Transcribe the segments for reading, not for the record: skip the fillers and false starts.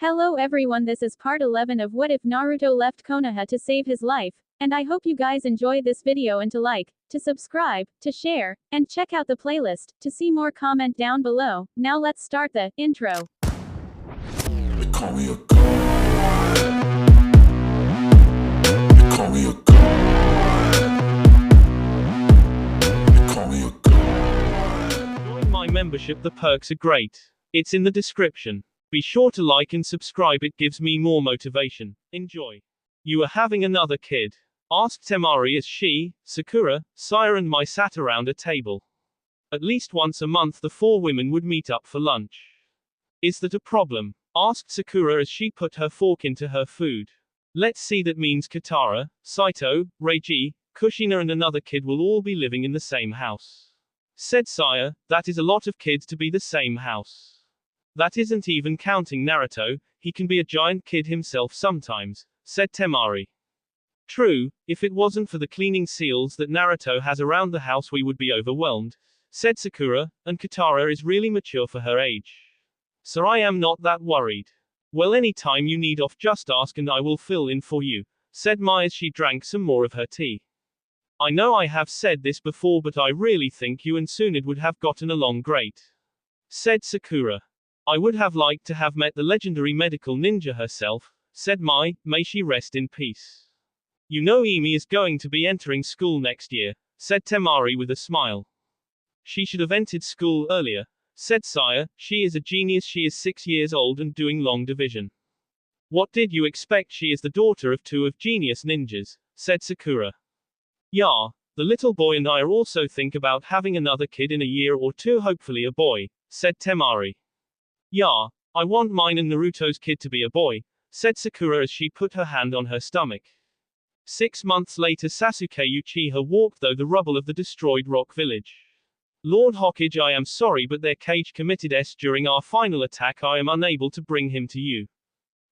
Hello everyone, this is part 11 of What If Naruto Left Konoha to Save His Life, and I hope you guys enjoy this video and to like, to subscribe, to share, and check out the playlist, to see more comment down below. Now let's start the intro. They call me a god. They call me a god. They call me a god. Join my membership, the perks are great. It's in the description. Be sure to like and subscribe, it gives me more motivation. Enjoy. You are having another kid? Asked Temari as she, Sakura, Saya and Mai sat around a table. At least once a month the four women would meet up for lunch. Is that a problem? Asked Sakura as she put her fork into her food. Let's see, that means Katara, Saito, Reiji, Kushina and another kid will all be living in the same house. Said Saya, that is a lot of kids to be the same house. That isn't even counting Naruto, he can be a giant kid himself sometimes, said Temari. True, if it wasn't for the cleaning seals that Naruto has around the house we would be overwhelmed, said Sakura, and Katara is really mature for her age. So I am not that worried. Well, anytime you need off just ask and I will fill in for you, said Mai as she drank some more of her tea. I know I have said this before but I really think you and Tsunade would have gotten along great, said Sakura. I would have liked to have met the legendary medical ninja herself, said Mai, may she rest in peace. You know Emi is going to be entering school next year, said Temari with a smile. She should have entered school earlier, said Saya, she is a genius, she is 6 years old and doing long division. What did you expect, she is the daughter of 2 of genius ninjas, said Sakura. Yeah, the little boy and I are also think about having another kid in a year or 2, hopefully a boy, said Temari. Yeah, I want mine and Naruto's kid to be a boy, said Sakura as she put her hand on her stomach. 6 months later Sasuke Uchiha walked through the rubble of the destroyed rock village. Lord Hokage, I am sorry but their cage committed S during our final attack, I am unable to bring him to you,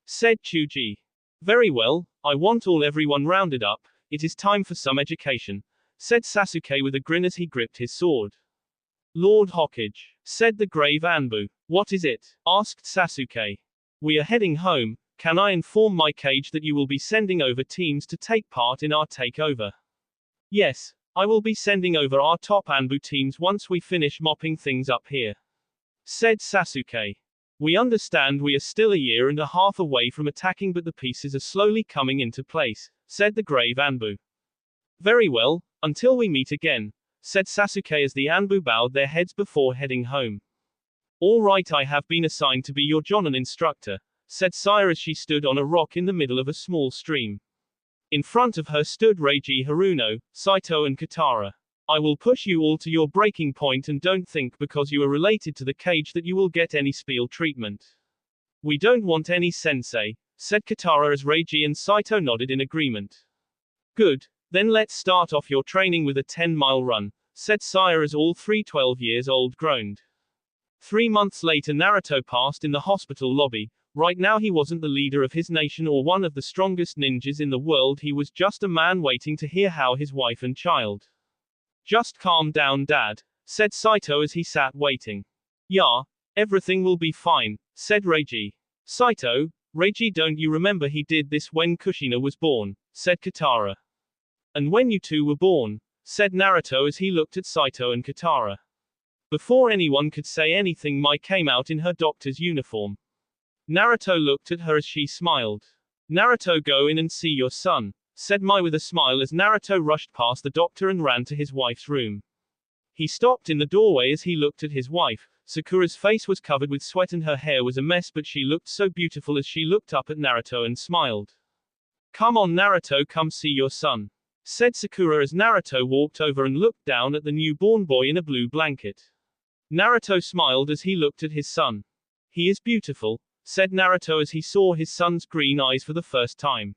said Chuji. Very well, I want everyone rounded up, it is time for some education, said Sasuke with a grin as he gripped his sword. Lord Hokage, said the grave Anbu. What is it? Asked Sasuke. We are heading home, can I inform my cage that you will be sending over teams to take part in our takeover? Yes, I will be sending over our top Anbu teams once we finish mopping things up here, said Sasuke. We understand we are still 1.5 years away from attacking but the pieces are slowly coming into place, said the grave Anbu. Very well, until we meet again, said Sasuke as the Anbu bowed their heads before heading home. All right, I have been assigned to be your Jonin instructor, said Saya as she stood on a rock in the middle of a small stream. In front of her stood Reiji, Haruno, Saito and Katara. I will push you all to your breaking point and don't think because you are related to the cage that you will get any special treatment. We don't want any sensei, said Katara as Reiji and Saito nodded in agreement. Good, then let's start off your training with a 10-mile run, said Saya as all 3 12-years-old groaned. 3 months later Naruto passed in the hospital lobby. Right now he wasn't the leader of his nation or one of the strongest ninjas in the world, he was just a man waiting to hear how his wife and child. Just calm down dad, said Saito as he sat waiting. Yeah, everything will be fine, said Reiji. Saito, Reiji, don't you remember he did this when Kushina was born, said Katara. And when you two were born, said Naruto as he looked at Saito and Katara. Before anyone could say anything, Mai came out in her doctor's uniform. Naruto looked at her as she smiled. Naruto, go in and see your son, said Mai with a smile as Naruto rushed past the doctor and ran to his wife's room. He stopped in the doorway as he looked at his wife. Sakura's face was covered with sweat and her hair was a mess, but she looked so beautiful as she looked up at Naruto and smiled. Come on Naruto, come see your son, said Sakura as Naruto walked over and looked down at the newborn boy in a blue blanket. Naruto smiled as he looked at his son. He is beautiful, said Naruto as he saw his son's green eyes for the first time.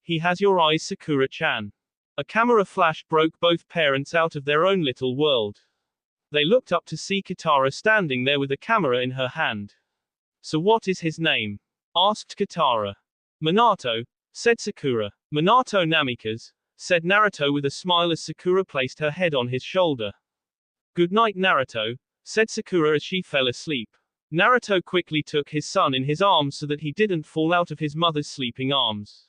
He has your eyes, Sakura-chan. A camera flash broke both parents out of their own little world. They looked up to see Katara standing there with a camera in her hand. So what is his name? Asked Katara. Minato, said Sakura. Minato Namikaze, said Naruto with a smile as Sakura placed her head on his shoulder. Good night Naruto, said Sakura as she fell asleep. Naruto quickly took his son in his arms so that he didn't fall out of his mother's sleeping arms.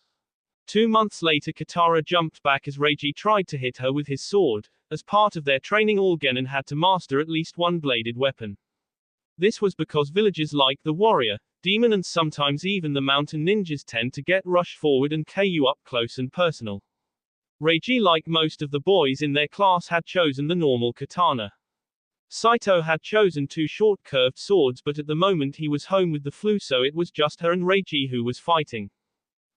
2 months later, Katara jumped back as Reiji tried to hit her with his sword. As part of their training, all genin had to master at least one bladed weapon. This was because villagers like the warrior, demon, and sometimes even the mountain ninjas tend to get rushed forward and KO up close and personal. Reiji, like most of the boys in their class, had chosen the normal katana. Saito had chosen 2 short curved swords, but at the moment he was home with the flu, so it was just her and Reiji who was fighting.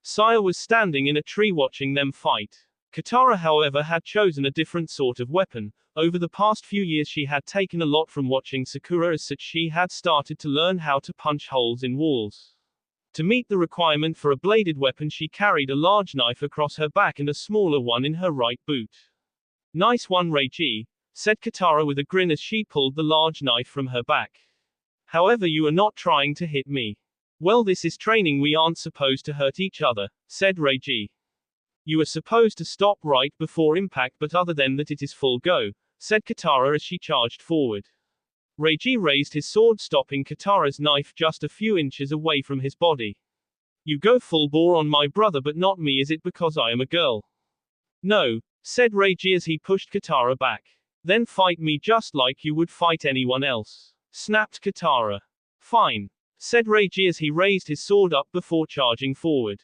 Saya was standing in a tree watching them fight. Katara, however, had chosen a different sort of weapon. Over the past few years she had taken a lot from watching Sakura, as such she had started to learn how to punch holes in walls. To meet the requirement for a bladed weapon, she carried a large knife across her back and a smaller one in her right boot. Nice one, Reiji, said Katara with a grin as she pulled the large knife from her back. However, you are not trying to hit me. Well, this is training, we aren't supposed to hurt each other, said Reiji. You are supposed to stop right before impact, but other than that it is full go, said Katara as she charged forward. Reiji raised his sword, stopping Katara's knife just a few inches away from his body. You go full bore on my brother but not me, is it because I am a girl? No, said Reiji as he pushed Katara back. Then fight me just like you would fight anyone else, snapped Katara. Fine, said Reiji as he raised his sword up before charging forward.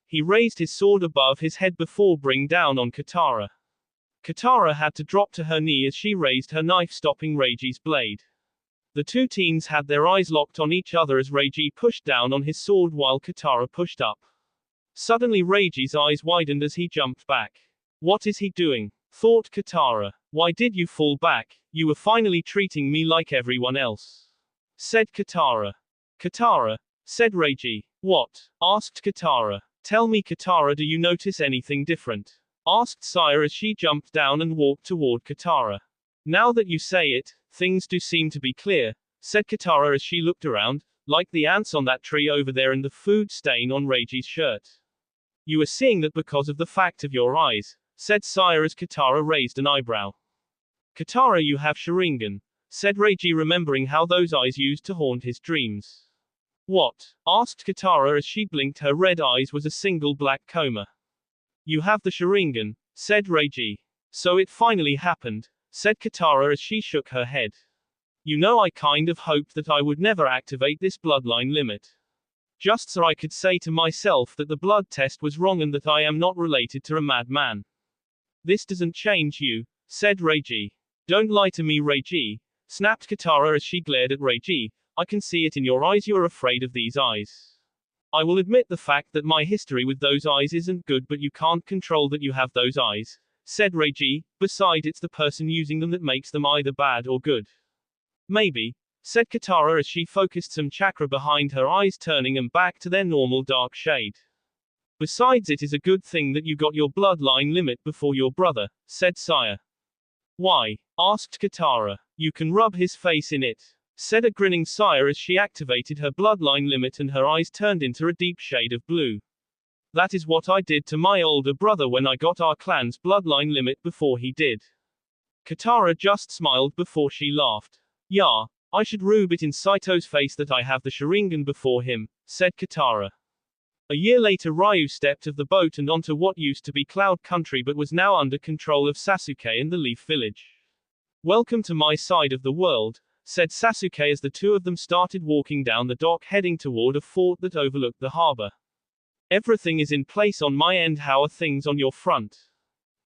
He raised his sword above his head before bringing down on Katara. Katara had to drop to her knee as she raised her knife, stopping Reiji's blade. The 2 teens had their eyes locked on each other as Reiji pushed down on his sword while Katara pushed up. Suddenly Reiji's eyes widened as he jumped back. What is he doing? Thought Katara. Why did you fall back? You were finally treating me like everyone else, said Katara. Katara, said Reiji. What? Asked Katara. Tell me, Katara, do you notice anything different? Asked Saya as she jumped down and walked toward Katara. Now that you say it, things do seem to be clear, said Katara as she looked around, like the ants on that tree over there and the food stain on Reiji's shirt. You are seeing that because of the fact of your eyes, said Saya as Katara raised an eyebrow. Katara, you have Sharingan, said Reiji, remembering how those eyes used to haunt his dreams. What? Asked Katara as she blinked, her red eyes was a single black coma. You have the Sharingan, said Reiji. So it finally happened, said Katara as she shook her head. You know, I kind of hoped that I would never activate this bloodline limit. Just so I could say to myself that the blood test was wrong and that I am not related to a madman. This doesn't change you, said Reiji. Don't lie to me, Reiji, snapped Katara as she glared at Reiji. I can see it in your eyes, you are afraid of these eyes. I will admit the fact that my history with those eyes isn't good, but you can't control that you have those eyes, said Reiji. Besides, it's the person using them that makes them either bad or good. Maybe, said Katara as she focused some chakra behind her eyes, turning them back to their normal dark shade. Besides, it is a good thing that you got your bloodline limit before your brother, said Saya. Why? Asked Katara. You can rub his face in it, said a grinning Saya as she activated her bloodline limit and her eyes turned into a deep shade of blue. That is what I did to my older brother when I got our clan's bloodline limit before he did. Katara just smiled before she laughed. Yeah, I should rub it in Saito's face that I have the Sharingan before him, said Katara. A year later, Ryu stepped off the boat and onto what used to be Cloud Country but was now under control of Sasuke and the Leaf Village. Welcome to my side of the world, said Sasuke as the 2 of them started walking down the dock heading toward a fort that overlooked the harbor. Everything is in place on my end, how are things on your front?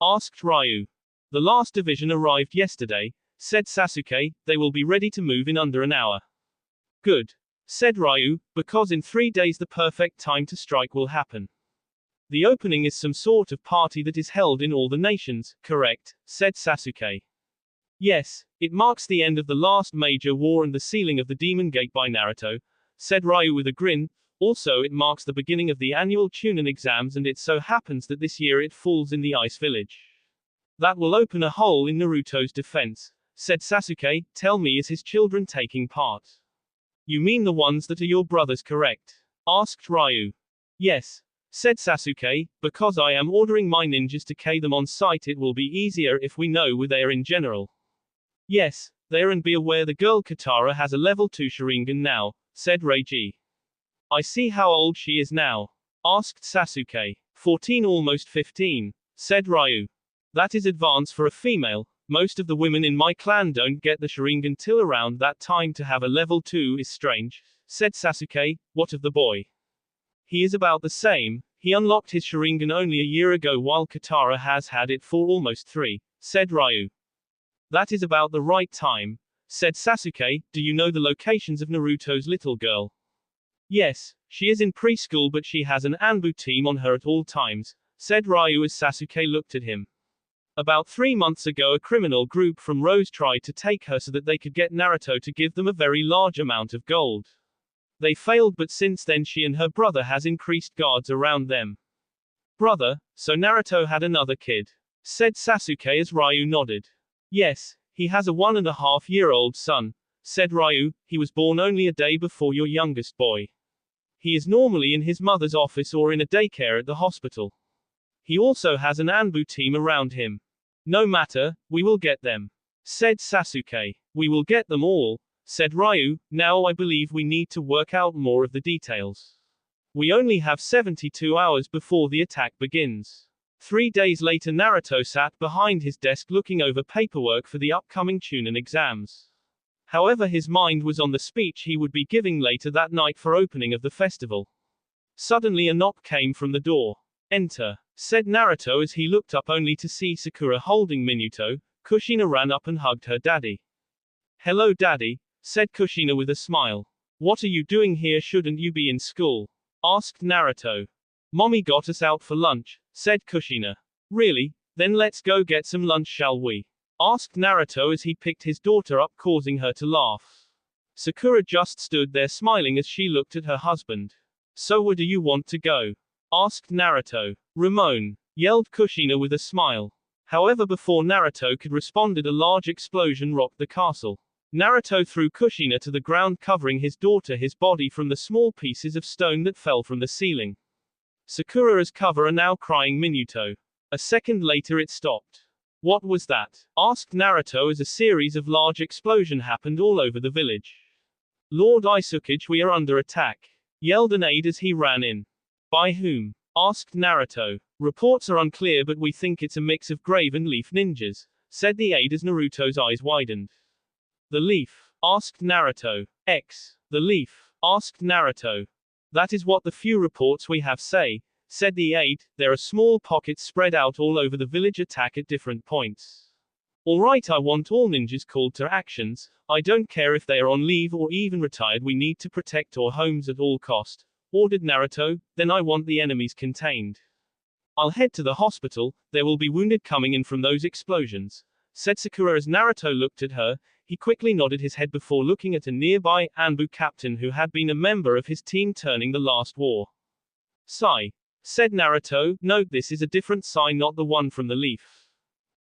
Asked Ryu. The last division arrived yesterday, said Sasuke, they will be ready to move in under an hour. Good, said Ryu, because in 3 days the perfect time to strike will happen. The opening is some sort of party that is held in all the nations, correct, said Sasuke. Yes, it marks the end of the last major war and the sealing of the Demon Gate by Naruto, said Ryu with a grin. Also, it marks the beginning of the annual Chunin exams, and it so happens that this year it falls in the Ice Village. That will open a hole in Naruto's defense, said Sasuke. Tell me, is his children taking part? You mean the ones that are your brothers, correct? Asked Ryu. Yes, said Sasuke, because I am ordering my ninjas to kill them on sight. It will be easier if we know where they are in general. Yes, There, and be aware the girl Katara has a level 2 Sharingan now, said Reiji. I see how old she is now, asked Sasuke. 14, almost 15, said Ryu. That is advanced for a female. Most of the women in my clan don't get the Sharingan till around that time. To have a level 2 is strange, said Sasuke. What of the boy? He is about the same. He unlocked his Sharingan only a year ago while Katara has had it for almost 3, said Ryu. That is about the right time, said Sasuke. Do you know the locations of Naruto's little girl? Yes, she is in preschool, but she has an Anbu team on her at all times, said Ryu as Sasuke looked at him. About 3 months ago, a criminal group from Rose tried to take her so that they could get Naruto to give them a very large amount of gold. They failed, but since then she and her brother has increased guards around them. Brother, so Naruto had another kid, said Sasuke as Ryu nodded. Yes, he has a 1.5-year-old son, said Ryu. He was born only a day before your youngest boy. He is normally in his mother's office or in a daycare at the hospital. He also has an Anbu team around him. No matter, we will get them, said Sasuke. We will get them all, said Ryu. Now I believe we need to work out more of the details. We only have 72 hours before the attack begins. 3 days later, Naruto sat behind his desk looking over paperwork for the upcoming Chunin exams. However, his mind was on the speech he would be giving later that night for opening of the festival. Suddenly a knock came from the door. Enter, said Naruto as he looked up only to see Sakura holding Minuto. Kushina ran up and hugged her daddy. Hello daddy, said Kushina with a smile. What are you doing here? Shouldn't you be in school? Asked Naruto. Mommy got us out for lunch, said Kushina. Really? Then let's go get some lunch, shall we? Asked Naruto as he picked his daughter up, causing her to laugh. Sakura just stood there smiling as she looked at her husband. So where do you want to go? Asked Naruto. Ramon, yelled Kushina with a smile. However, before Naruto could respond, a large explosion rocked the castle. Naruto threw Kushina to the ground, covering his daughter, his body from the small pieces of stone that fell from the ceiling. Sakura as cover and now crying Minuto. A second later it stopped. What was that? Asked Naruto as a series of large explosions happened all over the village. Lord Isukage, we are under attack, yelled an aide as he ran in. By whom? Asked Naruto. Reports are unclear, but we think it's a mix of grave and leaf ninjas, said the aide as Naruto's eyes widened. The leaf? Asked Naruto. The leaf? Asked Naruto. That is what the few reports we have say, said the aide. There are small pockets spread out all over the village. Attack at different points. Alright, I want all ninjas called to actions. I don't care if they are on leave or even retired. We need to protect our homes at all cost, ordered Naruto. Then I want the enemies contained. I'll head to the hospital. There will be wounded coming in from those explosions, said Sakura as Naruto looked at her. He quickly nodded his head before looking at a nearby Anbu captain who had been a member of his team turning the last war. Sai, said Naruto. Note this is a different Sai, not the one from the leaf.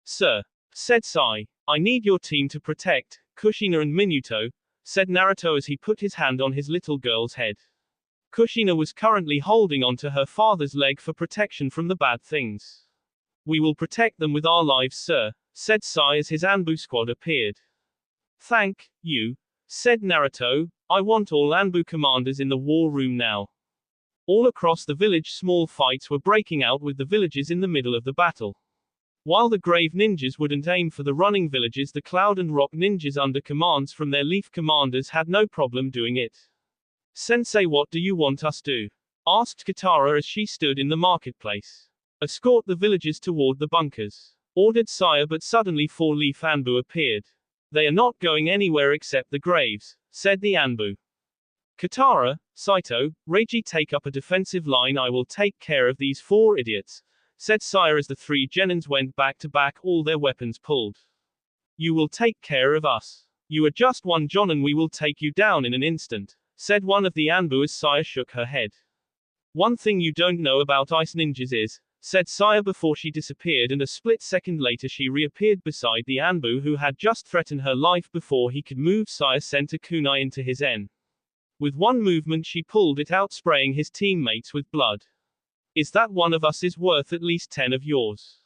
Sir, said Sai. I need your team to protect Kushina and Minuto, said Naruto as he put his hand on his little girl's head. Kushina was currently holding onto her father's leg for protection from the bad things. We will protect them with our lives, sir, said Sai as his Anbu squad appeared. Thank you, said Naruto. I want all Anbu commanders in the war room now. All across the village small fights were breaking out with the villages in the middle of the battle. While the grave ninjas wouldn't aim for the running villages, the cloud and rock ninjas under commands from their leaf commanders had no problem doing it. Sensei, what do you want us to? Asked Katara as she stood in the marketplace. Escort the villagers toward the bunkers, ordered Sire, but suddenly 4 leaf Anbu appeared. They are not going anywhere except the graves, said the Anbu. Katara, Saito, Reiji, take up a defensive line. I will take care of these 4 idiots, said Sire as the 3 genins went back to back, all their weapons pulled. You will take care of us. You are just 1 jonin, we will take you down in an instant, said one of the Anbu as Sire shook her head. One thing you don't know about ice ninjas is, said Sire before she disappeared, and a split second later she reappeared beside the Anbu who had just threatened her life. Before he could move, Sire sent a kunai into his en. With one movement she pulled it out, spraying his teammates with blood. Is that one of us is worth at least 10 of yours?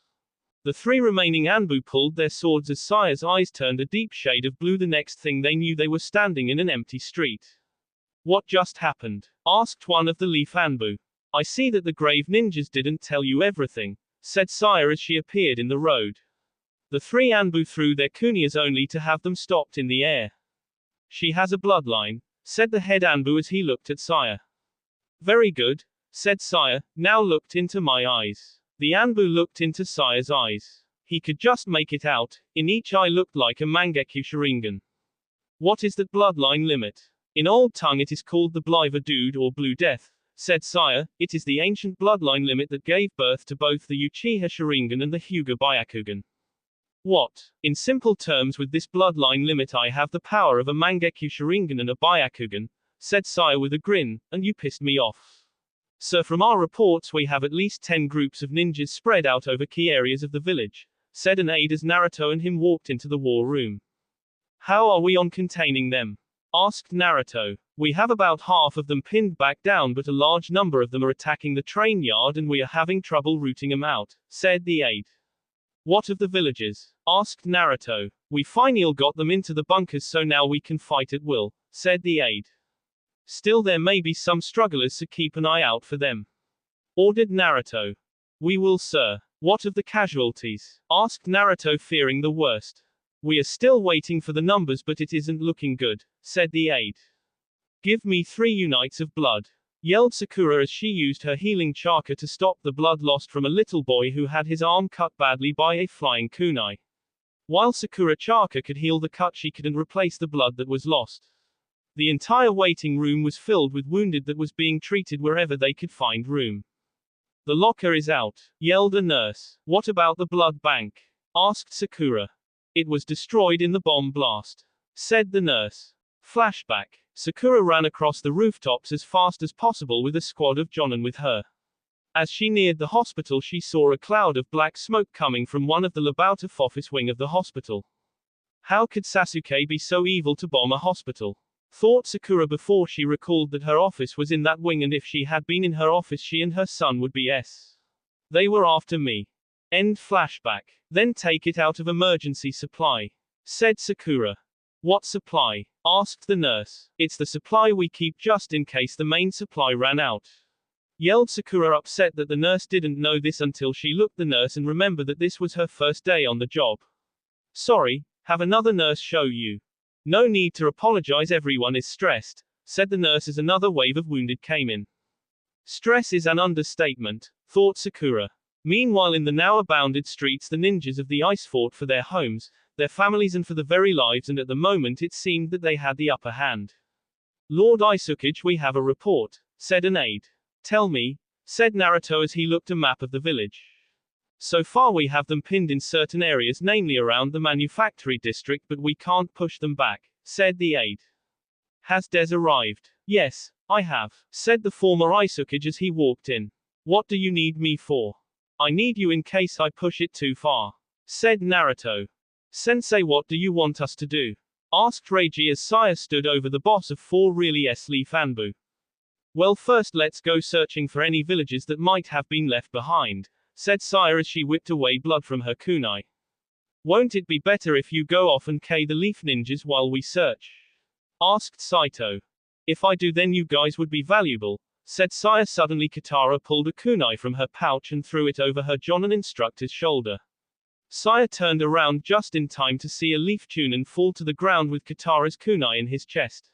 The three remaining Anbu pulled their swords as Saya's eyes turned a deep shade of blue. The next thing they knew, they were standing in an empty street. What just happened? Asked one of the leaf Anbu. I see that the grave ninjas didn't tell you everything, said Saya as she appeared in the road. The three Anbu threw their kunais only to have them stopped in the air. She has a bloodline, said the head Anbu as he looked at Saya. Very good, said Saya, now looked into my eyes. The Anbu looked into Saya's eyes. He could just make it out, in each eye looked like a Mangekyo Sharingan. What is that bloodline limit? In old tongue it is called the Bliver Dude or Blue Death, said Saya. It is the ancient bloodline limit that gave birth to both the Uchiha Sharingan and the Hyuga Byakugan. What? In simple terms, with this bloodline limit I have the power of a Mangekyo Sharingan and a Byakugan, said Saya with a grin, and you pissed me off. Sir, from our reports we have at least 10 groups of ninjas spread out over key areas of the village, said an aide as Naruto and him walked into the war room. How are we on containing them? Asked Naruto. We have about half of them pinned back down, but a large number of them are attacking the train yard and we are having trouble rooting them out, said the aide. What of the villagers? Asked Naruto. We finally got them into the bunkers, so now we can fight at will, said the aide. Still there may be some strugglers, so keep an eye out for them, ordered Naruto. We will, sir. What of the casualties? Asked Naruto, fearing the worst. We are still waiting for the numbers, but it isn't looking good, said the aide. Give me 3 unites of blood, yelled Sakura as she used her healing chakra to stop the blood lost from a little boy who had his arm cut badly by a flying kunai. While Sakura chakra could heal the cut, she couldn't replace the blood that was lost. The entire waiting room was filled with wounded that was being treated wherever they could find room. The locker is out, yelled a nurse. What about the blood bank? Asked Sakura. It was destroyed in the bomb blast, said the nurse. Flashback. Sakura ran across the rooftops as fast as possible with a squad of Jonin with her. As she neared the hospital, she saw a cloud of black smoke coming from one of the Laboutif office wing of the hospital. How could Sasuke be so evil to bomb a hospital? Thought Sakura before she recalled that her office was in that wing, and if she had been in her office, she and her son would be s. They were after me. End flashback. Then take it out of emergency supply, said Sakura. What supply? Asked the nurse. It's the supply we keep just in case the main supply ran out, yelled Sakura, upset that the nurse didn't know this until she looked the nurse and remembered that this was her first day on the job. Sorry, have another nurse show you. No need to apologize, everyone is stressed, said the nurse as another wave of wounded came in. Stress is an understatement, thought Sakura. Meanwhile, in the now abounded streets, the ninjas of the ice fought for their homes, their families, and for their very lives, and at the moment it seemed that they had the upper hand. Lord Isukage, we have a report, said an aide. Tell me, said Naruto as he looked at a map of the village. So far we have them pinned in certain areas, namely around the manufactory district, but we can't push them back, said the aide. Has Des arrived? Yes, I have, said the former Isukage as he walked in. What do you need me for? I need you in case I push it too far, said Naruto. Sensei, what do you want us to do? Asked Reiji as Saya stood over the boss of 4 really Leaf Anbu. Well, first let's go searching for any villages that might have been left behind, said Saya as she whipped away blood from her kunai. Won't it be better if you go off and kill the leaf ninjas while we search? Asked Saito. If I do, then you guys would be valuable, said Saya. Suddenly Katara pulled a kunai from her pouch and threw it over her Jonin instructor's shoulder. Saya turned around just in time to see a leaf Chunin fall to the ground with Katara's kunai in his chest.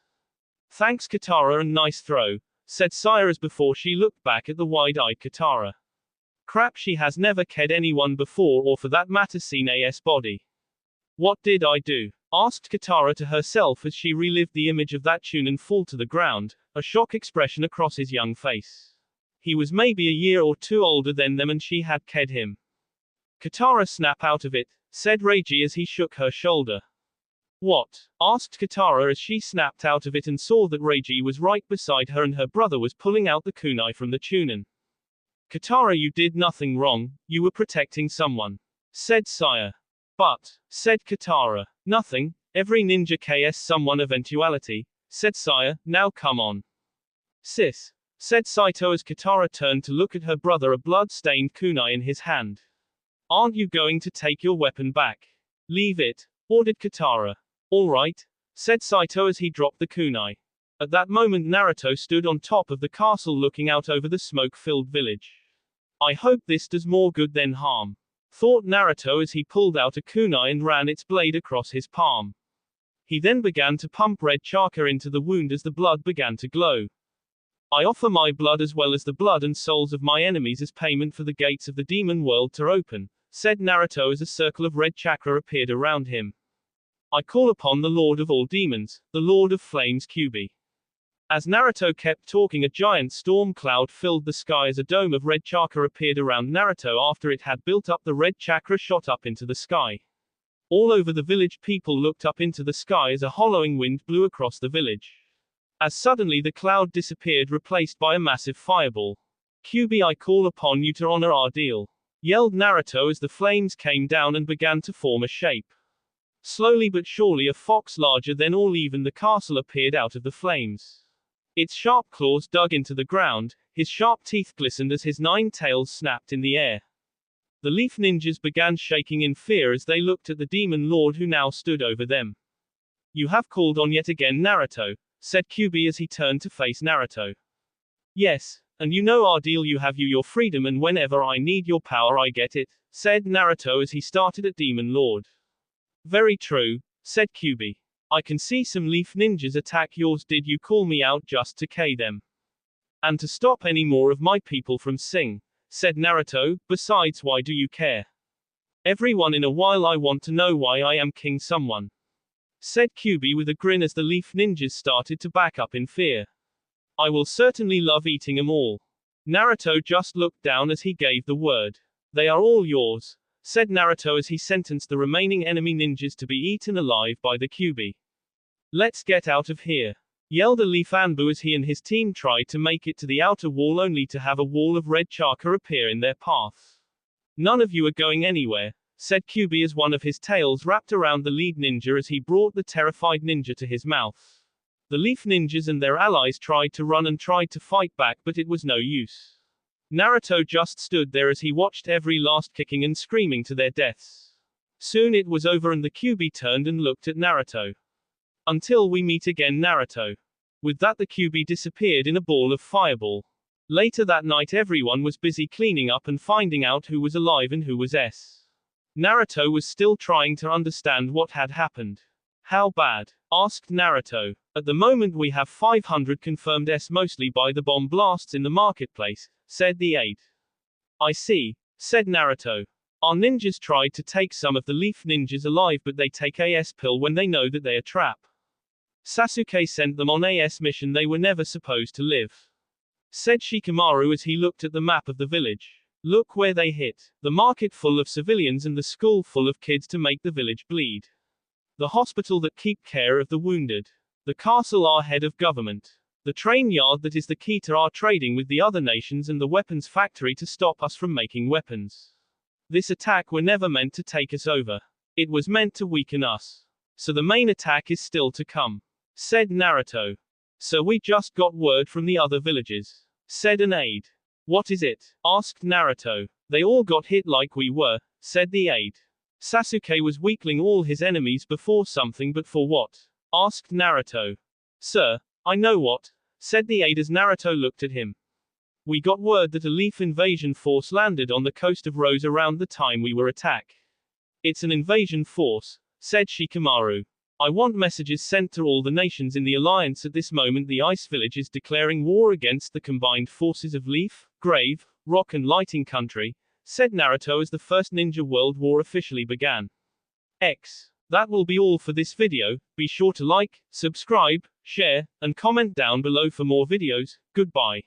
Thanks Katara, and nice throw, said Saya as before she looked back at the wide-eyed Katara. Crap, she has never ked anyone before, or for that matter seen AS body. What did I do? Asked Katara to herself as she relived the image of that Chunin fall to the ground, a shock expression across his young face. He was maybe a year or 2 older than them and she had ked him. Katara, snap out of it, said Reiji as he shook her shoulder. What? Asked Katara as she snapped out of it and saw that Reiji was right beside her and her brother was pulling out the kunai from the Chunin. Katara, you did nothing wrong, you were protecting someone, said Saya. But, said Katara, nothing, every ninja KS someone eventuality, said Saya, now come on. Sis, said Saito as Katara turned to look at her brother, a blood-stained kunai in his hand. Aren't you going to take your weapon back? Leave it, ordered Katara. All right, said Saito as he dropped the kunai. At that moment Naruto stood on top of the castle looking out over the smoke-filled village. I hope this does more good than harm, thought Naruto as he pulled out a kunai and ran its blade across his palm. He then began to pump red chakra into the wound as the blood began to glow. I offer my blood as well as the blood and souls of my enemies as payment for the gates of the demon world to open, said Naruto as a circle of red chakra appeared around him. I call upon the Lord of all demons, the Lord of Flames Kyuubi. As Naruto kept talking, a giant storm cloud filled the sky as a dome of red chakra appeared around Naruto after it had built up. The red chakra shot up into the sky. All over the village people looked up into the sky as a hollowing wind blew across the village. As suddenly the cloud disappeared, replaced by a massive fireball. Kyuubi, I call upon you to honor our deal, yelled Naruto as the flames came down and began to form a shape. Slowly but surely a fox larger than all even the castle appeared out of the flames. Its sharp claws dug into the ground, his sharp teeth glistened as his 9 tails snapped in the air. The leaf ninjas began shaking in fear as they looked at the demon lord who now stood over them. You have called on yet again, Naruto, said Kyuubi as he turned to face Naruto. Yes, and you know our deal, you have your freedom and whenever I need your power I get it, said Naruto as he started at demon lord. Very true, said Kyuubi. I can see some leaf ninjas attack yours. Did you call me out just to K them? And to stop any more of my people from sing, said Naruto, besides why do you care? Every once in a while I want to know why I am king someone, said Kyuubi with a grin as the leaf ninjas started to back up in fear. I will certainly love eating them all. Naruto just looked down as he gave the word. They are all yours, said Naruto as he sentenced the remaining enemy ninjas to be eaten alive by the Kyuubi. Let's get out of here, yelled a leaf Anbu as he and his team tried to make it to the outer wall only to have a wall of red chakra appear in their path. None of you are going anywhere, said Kyuubi as one of his tails wrapped around the lead ninja as he brought the terrified ninja to his mouth. The leaf ninjas and their allies tried to run and tried to fight back, but it was no use. Naruto just stood there as he watched every last kicking and screaming to their deaths. Soon it was over and the Kyuubi turned and looked at Naruto. Until we meet again, Naruto. With that the Kyuubi disappeared in a ball of fireball. Later that night everyone was busy cleaning up and finding out who was alive and who was S. Naruto was still trying to understand what had happened. How bad? Asked Naruto. At the moment we have 500 confirmed S, mostly by the bomb blasts in the marketplace, said the aide. I see, said Naruto. Our ninjas tried to take some of the leaf ninjas alive, but they take a S pill when they know that they are trapped. Sasuke sent them on a S mission they were never supposed to live, said Shikamaru as he looked at the map of the village. Look where they hit. The market full of civilians and the school full of kids to make the village bleed. The hospital that keep care of the wounded. The castle our head of government. The train yard that is the key to our trading with the other nations, and the weapons factory to stop us from making weapons. This attack were never meant to take us over. It was meant to weaken us. So the main attack is still to come, said Naruto. So we just got word from the other villages, said an aide. What is it? Asked Naruto. They all got hit like we were, said the aide. Sasuke was weakling all his enemies before something, but for what? Asked Naruto. Sir, I know what, said the aide as Naruto looked at him. We got word that a leaf invasion force landed on the coast of Rose around the time we were attacked. It's an invasion force, said Shikamaru. I want messages sent to all the nations in the alliance at this moment. The Ice Village is declaring war against the combined forces of Leaf, Grave, Rock and Lighting Country, said Naruto as the First Ninja World War officially began. That will be all for this video. Be sure to like, subscribe, share, and comment down below for more videos. Goodbye.